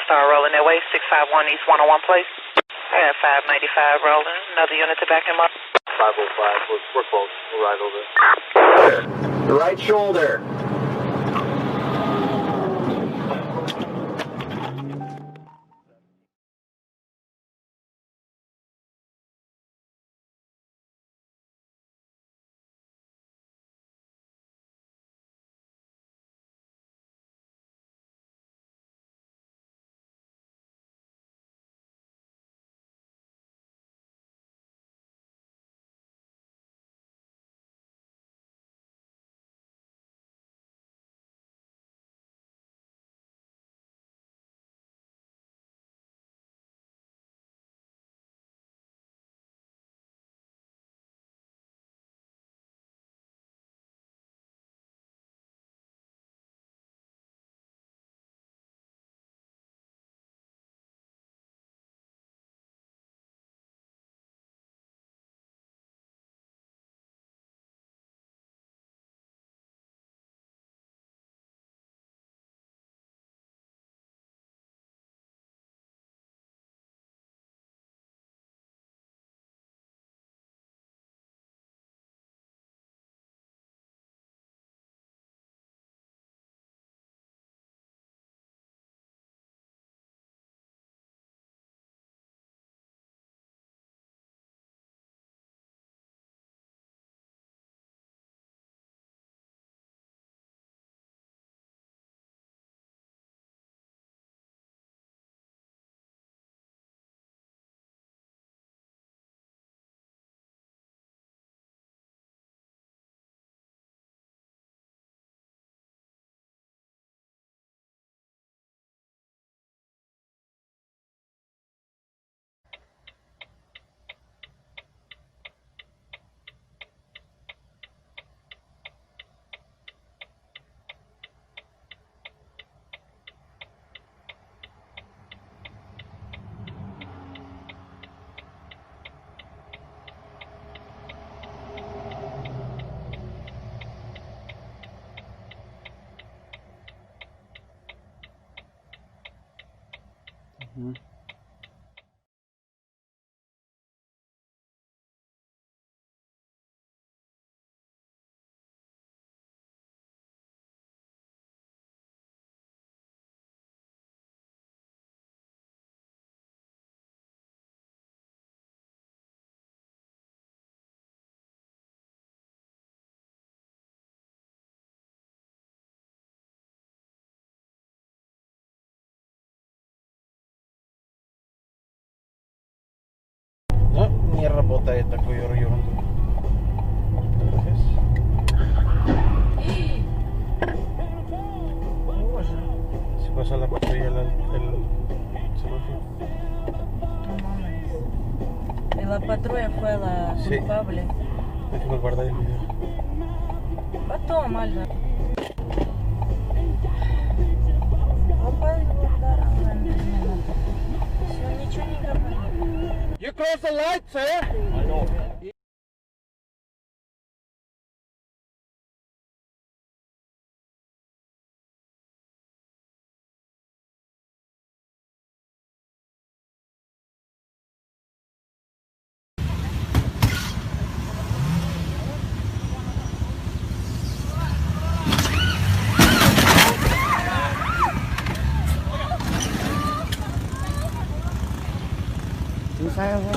start rolling that way, 651 East 101 Place. I got 595 rolling. Another unit to back him up. 505, we're close. We'll ride over. The right shoulder. No, не работает такой ерунду. Si pasa la patrulla el celular. Y la patrulla fue la Sí. culpable. Déjame guardar el video. Потом, Альда. Попали guardar ahora en el minuto. Все, ничего не говори. You cross the light, sir. I know. Sayang,